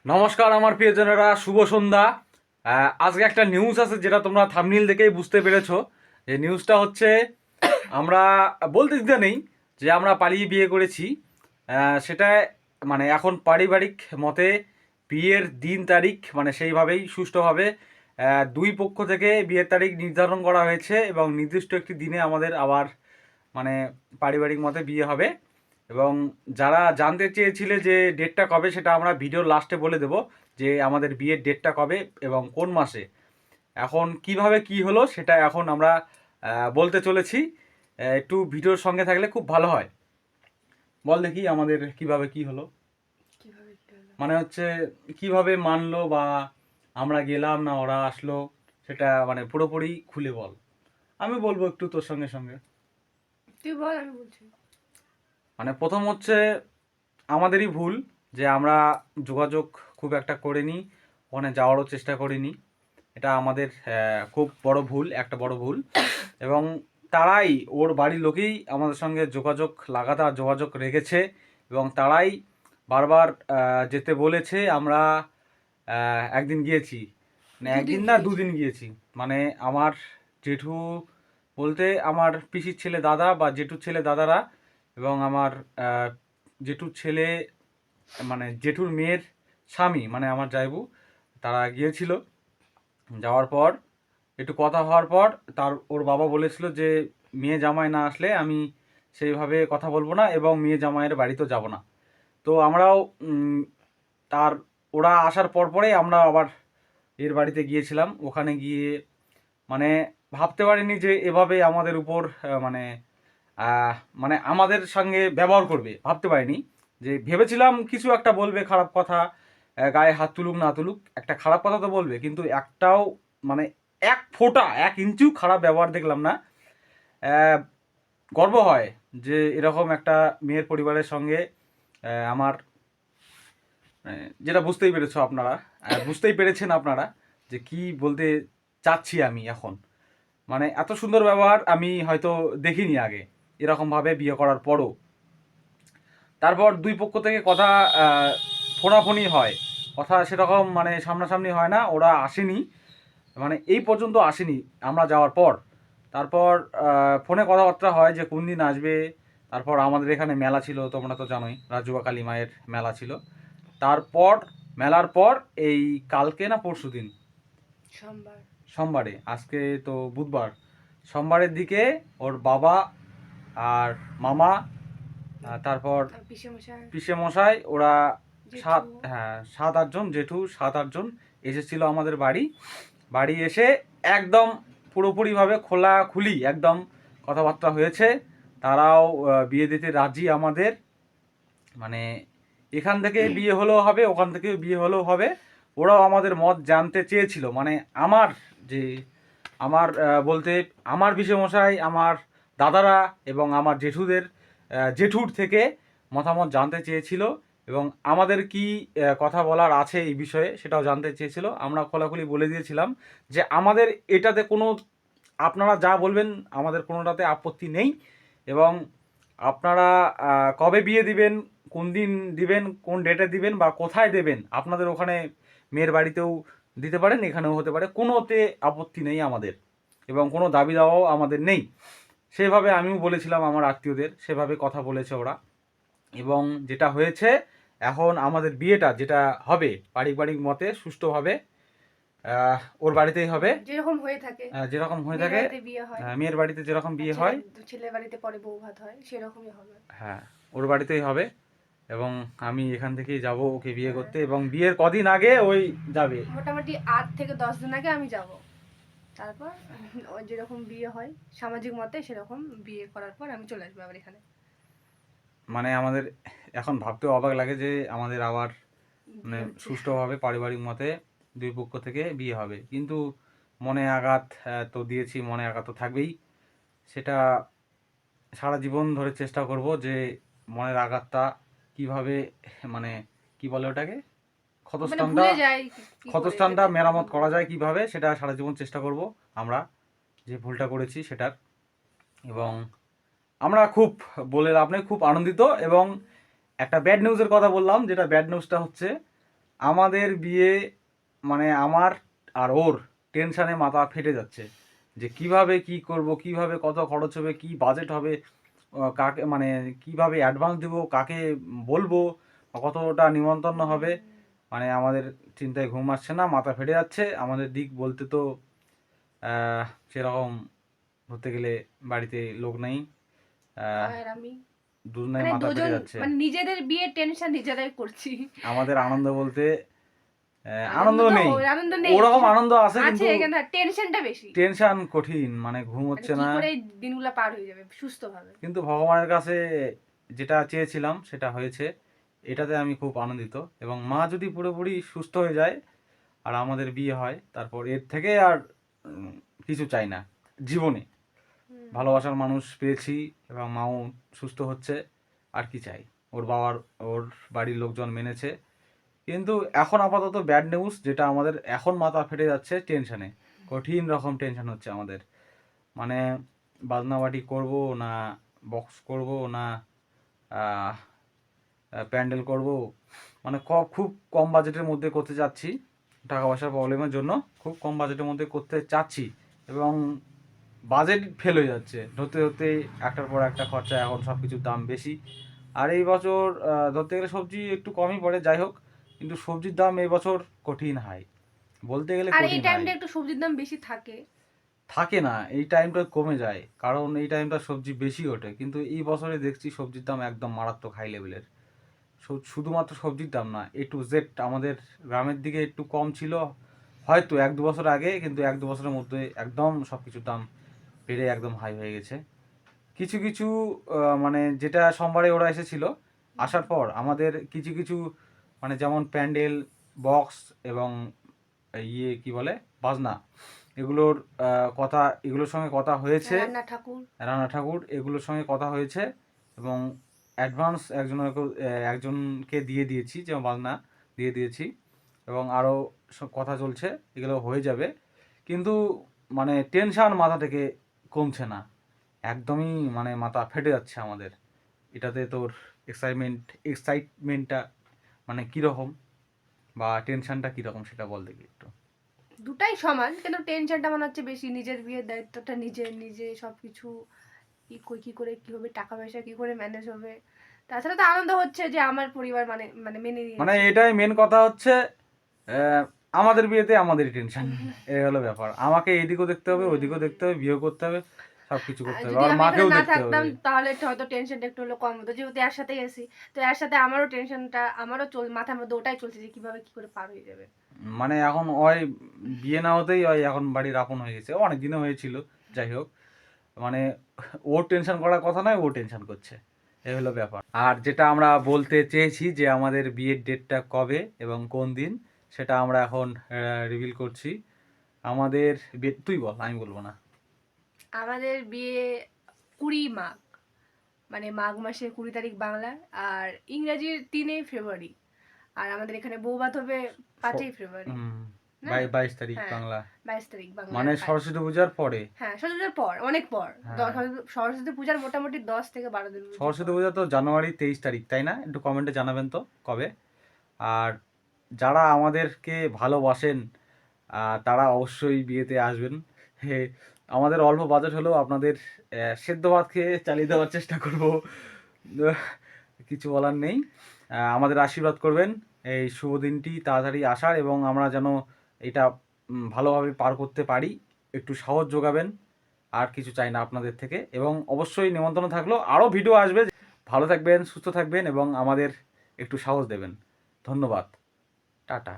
নমস্কার আমার প্রিয়জনেরা, শুভ সন্ধ্যা। আজকে একটা নিউজ আছে যেটা তোমরা থাম্বনেল দেখেই বুঝতে পেরেছো। যে নিউজটা হচ্ছে, আমরা বলতে দিতে নেই যে আমরা পালিয়ে বিয়ে করেছি। সেটা মানে এখন পারিবারিক মতে বিয়ের দিন তারিখ মানে সেইভাবেই সুষ্ঠুভাবে দুই পক্ষ থেকে বিয়ের তারিখ নির্ধারণ করা হয়েছে এবং নির্দিষ্ট একটি দিনে আমাদের আবার মানে পারিবারিক মতে বিয়ে হবে। এবং যারা জানতে চেয়েছিলে যে ডেটটা কবে, সেটা আমরা ভিডিওর লাস্টে বলে দেব যে আমাদের বিয়ের ডেটটা কবে এবং কোন মাসে। এখন কিভাবে কি হলো সেটা এখন আমরা বলতে চলেছি। একটু ভিডিওর সঙ্গে থাকলে খুব ভালো হয়। বল দেখি আমাদের কিভাবে কি হলো, মানে হচ্ছে কিভাবে মানলো বা আমরা গেলাম না ওরা আসলো, সেটা মানে পুরোপুরি খুলে বল। আমি বলবো একটু তোর সঙ্গে সঙ্গে। তুই বল, আমি বলছি। মানে প্রথম হচ্ছে আমাদেরই ভুল যে আমরা যোগাযোগ খুব একটা করিনি, ওখানে যাওয়ারও চেষ্টা করিনি। এটা আমাদের খুব বড় ভুল, একটা বড় ভুল। এবং তারাই, ওর বাড়ির লোকেই আমাদের সঙ্গে যোগাযোগ, লাগাতার যোগাযোগ রেখেছে এবং তারাই বারবার যেতে বলেছে। আমরা একদিন গিয়েছি, মানে একদিন না দুদিন গিয়েছি। মানে আমার জেঠু বলতে আমার পিসির ছেলে দাদা বা জেঠুর ছেলে দাদারা এবং আমার জেঠুর ছেলে মানে জেঠুর মেয়ের স্বামী মানে আমার জায়বু, তারা গিয়েছিল। যাওয়ার পর একটু কথা হওয়ার পর ওর বাবা বলেছিল যে মেয়ে জামাই না আসলে আমি সেইভাবে কথা বলবো না এবং মেয়ে জামাইয়ের বাড়িতেও যাব না। তো আমরাও তার ওরা আসার পরেই আমরা আবার এর বাড়িতে গিয়েছিলাম। ওখানে গিয়ে মানে ভাবতে পারিনি যে এভাবে আমাদের উপর মানে আহ, মানে আমাদের সঙ্গে ব্যবহার করবে, ভাবতে পারিনি। যে ভেবেছিলাম কিছু একটা বলবে খারাপ কথা, গায়ে হাত তুলুক না তুলুক একটা খারাপ কথা তো বলবে, কিন্তু একটাও মানে এক ফোঁটা এক ইঞ্চিও খারাপ ব্যবহার দেখলাম না। আহ, গর্ব হয় যে এরকম একটা মেয়ের পরিবারের সঙ্গে আমার যেটা বুঝতেই পেরেছো আপনারা, বুঝতেই পেরেছেন আপনারা যে কি বলতে চাচ্ছি আমি এখন। মানে এত সুন্দর ব্যবহার আমি হয়তো দেখিনি আগে এরকমভাবে বিয়ে করার পরও। তারপর দুই পক্ষ থেকে কথা ফোনাফোনি হয়, কথা সেরকম মানে সামনাসামনি হয় না, ওরা আসেনি, মানে এই পর্যন্ত আসেনি আমরা যাওয়ার পর। তারপর ফোনে কথাবার্তা হয় যে কোন দিন আসবে। তারপর আমাদের এখানে মেলা ছিল, তোমরা তো জানোই, রাজুয়া কালী মায়ের মেলা ছিল। তারপর মেলার পর এই কালকে না পরশু দিন, সোমবার। সোমবারে, আজকে তো বুধবার, সোমবারের দিকে ওর বাবা আর মামা তারপর পিসে মশাই ওরা হ্যাঁ 7-8 জন, জেঠু 7-8 জন এসেছিল আমাদের বাড়ি। বাড়ি এসে একদম পুরোপুরিভাবে খোলাখুলি একদম কথাবার্তা হয়েছে। তারাও বিয়ে দিতে রাজি আমাদের। মানে এখান থেকে বিয়ে হলেও হবে, ওখান থেকে বিয়ে হলেও হবে। ওরাও আমাদের মত জানতে চেয়েছিল, মানে আমার যে আমার বলতে আমার পিসেমশাই, আমার দাদারা এবং আমার জেঠুদের জেঠুর থেকে মতামত জানতে চেয়েছিল এবং আমাদের কি কথা বলার আছে এই বিষয়ে সেটাও জানতে চেয়েছিল। আমরা খোলাখুলি বলে দিয়েছিলাম যে আমাদের এটাতে কোনো, আপনারা যা বলবেন আমাদের কোনোটাতে আপত্তি নেই। এবং আপনারা কবে বিয়ে দিবেন, কোন দিন দিবেন, কোন ডেটে দিবেন বা কোথায় দেবেন, আপনাদের ওখানে মেয়ের বাড়িতেও দিতে পারেন, এখানেও হতে পারে, কোনোতে আপত্তি নেই আমাদের এবং কোনো দাবি দাওয়াও আমাদের নেই। সেভাবে আমিও বলেছিলাম আমার আত্মীয়দের, সেভাবে কথা বলেছে ওরা। এবং যেটা হয়েছে এখন আমাদের বিয়েটা যেটা হবে পারিবারিক মতে সুষ্ঠুভাবে ওর বাড়িতেই হবে, যেরকম হয়ে থাকে, যেরকম হয়ে থাকে মেয়ের বাড়িতে যেরকম বিয়ে হয়, ছেলের বাড়িতে পরে বউ ভাত হয়, সেরকমই হবে। হ্যাঁ ওর বাড়িতেই হবে। এবং আমি এখান থেকেই যাব ওকে বিয়ে করতে এবং বিয়ের কদিন আগে ওই যাবে, মোটামুটি 8 থেকে 10 দিন আগে আমি যাব। তারপর যেরকম বিয়ে হয় সামাজিক মতে সেরকম বিয়ে করার পর আমি চলে আসবো আবার এখানে। মানে আমাদের এখন ভাবতেও অবাক লাগে যে আমাদের আবার মানে সুষ্ঠুভাবে পারিবারিক মতে দুই পক্ষ থেকে বিয়ে হবে, কিন্তু মনে আঘাত তো দিয়েছি, মনে আঘাত তো থাকবেই। সেটা সারা জীবন ধরে চেষ্টা করব যে মনের আঘাতটা কিভাবে মানে কি বলে ওটাকে, ক্ষতস্থানটা মেরামত করা যায় কিভাবে, সেটা সারা জীবন চেষ্টা করব আমরা, যে ভুলটা করেছি সেটার। এবং আমরা খুব বলে লাভ নেই, খুব আনন্দিত। এবং একটা ব্যাড নিউজের কথা বললাম, যেটা ব্যাড নিউজটা হচ্ছে আমাদের বিয়ে মানে আমার আর ওর টেনশানে মাথা ফেটে যাচ্ছে যে কিভাবে কি করব, কিভাবে কত খরচ হবে, কি বাজেট হবে, কাকে মানে কিভাবে অ্যাডভান্স দেবো, কাকে বলবো, কতটা নিমন্ত্রণ হবে। মানে আমাদের চিন্তায় ঘুম আসছে না, মাথা ফেটে যাচ্ছে। আমাদের দিক বলতে তো আহ, সেরকম ধরতে গেলে বাড়িতে লোক নেই, আর আমি দুজনেই মানে মাথা ফেটে দুজন যাচ্ছে। মানে নিজেদের বিয়ের টেনশন নিজেরাই করছি। আমাদের আনন্দ বলতে আনন্দ আনন্দ তো নেই, আনন্দ নেই, ওরকম আনন্দ আছে আছে কিন্তু কিন্তু টেনশনটা বেশি। টেনশন কঠিন, মানে ঘুম মানে হচ্ছে কি না। করে এই দিনগুলো পার হয়ে যাবে সুস্থভাবে। কিন্তু ভগবানের কাছে যেটা চেয়েছিলাম সেটা হয়েছে, এটাতে আমি খুব আনন্দিত। এবং মা যদি পুরোপুরি সুস্থ হয়ে যায় আর আমাদের বিয়ে হয়, তারপর এর থেকে আর উম, কিছু চাই না জীবনে। ভালোবাসার মানুষ পেয়েছি এবং মাও সুস্থ হচ্ছে, আর কি চাই। ওর বাড়ির লোকজন মেনেছে। কিন্তু এখন আপাতত ব্যাড নিউজ, যেটা আমাদের এখন মাথা ফেটে যাচ্ছে টেনশনে, কঠিন রকম টেনশন হচ্ছে আমাদের। মানে বাজনাবাটি করব না বক্স করব না প্যান্ডেল করব, মানে খুব কম বাজেটের মধ্যে করতে চাচ্ছি। টাকা পয়সার প্রবলেমের জন্য খুব কম বাজেটের মধ্যে করতে চাচ্ছি, এবং বাজেট ফেল হয়ে যাচ্ছে ধরতে ধরতে। একটার পর একটা খরচা, এখন সব কিছুর দাম বেশি। আর এই বছর ধরতে গেলে সবজি একটু কমই পড়ে, যাই হোক, কিন্তু সবজির দাম এই বছর কঠিন হাই, বলতে গেলে আর এই কঠিন হাই। টাইমটা একটু সবজির দাম বেশি থাকে। থাকে না, এই টাইমটা কমে যায়, কারণ এই টাইমটা সবজি বেশি ওঠে। কিন্তু এই বছরে দেখছি সবজির দাম একদম মারাত্মক হাই লেভেলের। শুধুমাত্র সবজির দাম না, এ টু জেড আমাদের গ্রামের দিকে একটু কম ছিল হয়তো 1-2 বছর আগে, কিন্তু 1-2 বছরের মধ্যে একদম সব কিছুর দাম বেড়ে একদম হাই হয়ে গেছে। কিছু কিছু মানে যেটা সোমবারে ওরা এসেছিল, আসার পর আমাদের কিছু কিছু মানে যেমন প্যান্ডেল, বক্স এবং কি বলে বাজনা, এগুলোর এগুলোর সঙ্গে কথা হয়েছে। রান্না ঠাকুর রানা ঠাকুর এগুলোর সঙ্গে কথা হয়েছে, এবং অ্যাডভান্স একজনকে দিয়ে দিয়েছি, যেমন বাজনা দিয়ে দিয়েছি, এবং আরও কথা চলছে, এগুলো হয়ে যাবে। কিন্তু মানে টেনশন মাথা থেকে কমছে না, একদমই মানে মাথা ফেটে যাচ্ছে আমাদের। এটাতে তোর এক্সাইটমেন্টটা মানে কীরকম, বা টেনশনটা কীরকম সেটা বল দেখি একটু। দুটাই সমান, কিন্তু টেনশনটা মনে হচ্ছে বেশি। নিজের বিয়ের দায়িত্বটা নিজে নিজে সবকিছু কি করে কি হবে, টাকা পয়সা কি করে ম্যানেজ হবে। তাছাড়া তো আনন্দ হচ্ছে যে আমার পরিবার মানে মানে মেনে মানে নিয়েছে। এটাই মেন কথা হচ্ছে, আহ, আমাদের বিয়েতে আমাদেরই টেনশন, এই হলো ব্যাপার। আমাকে এইদিকেও দেখতে হবে, ওইদিকেও দেখতে হবে, বিয়েও করতে হবে, সব কিছু করতে হবে, যদি আর আমি এখানে মাকেও না দেখতে থাকতাম হবে। তাহলে হয়তো টেনশনটা একটু হলো কম হতো, যেহেতু এর সাথেই আছি। তো এর সাথে আমারও টেনশনটা আমারও মাথার মধ্যে ওটাই চলছে যে কিভাবে কি করে পার হয়ে যাবে। মানে এখন ওই বিয়ে না হতেই ওই এখন বাড়ির আপন হয়ে গেছে, অনেক দিনে হয়েছিল, যাই হোক। মানে ওর টেনশন করার কথা নয়, ও টেনশন করছে, এই হলো ব্যাপার। আর যেটা আমরা বলতে চেয়েছি যে আমাদের বিয়ের ডেটটা কবে এবং কোন দিন, সেটা আমরা এখন রিভিল করছি। আমাদের বিয়ে তুই বল, আমি বলবো না। আমাদের বিয়ে 20 মাঘ, মানে মাঘ মাসের 20 তারিখ বাংলার, আর ইংরাজির 3 ফেব্রুয়ারি। আর আমাদের এখানে বৌভাত হবে 5 ফেব্রুয়ারি। হুম, না, 22 তারিখ হ্যাঁ, বাংলা, 22 তারিখ বাংলা। মানে সরস্বতী পূজার পরে। হ্যাঁ, সরস্বতী পূজার পর, অনেক পর। হ্যাঁ, সরস্বতী পূজার মোটামুটি 10 থেকে 12 দিন সরস্বতী পর। পূজা তো জানুয়ারি 23 তারিখ, তাই না? একটু কমেন্টে জানাবেন তো কবে। আর যারা আমাদেরকে ভালোবাসেন তারা অবশ্যই বিয়েতে আসবেন। হে, আমাদের অল্প বাজেট হলেও আপনাদের সেদ্ধ ভাত খেয়ে চালিয়ে দেওয়ার চেষ্টা করব। কিছু বলার নেই। আমাদের আশীর্বাদ করবেন এই শুভ দিনটি তাড়াতাড়ি আসার, এবং আমরা যেন এটা ভালোভাবে পার করতে পারি, একটু সাহস যোগাবেন। আর কিছু চাই না আপনাদের থেকে, এবং অবশ্যই নিমন্ত্রণ থাকলো, আরও ভিডিও আসবে। ভালো থাকবেন, সুস্থ থাকবেন, এবং আমাদের একটু সাহস দেবেন। ধন্যবাদ, টাটা।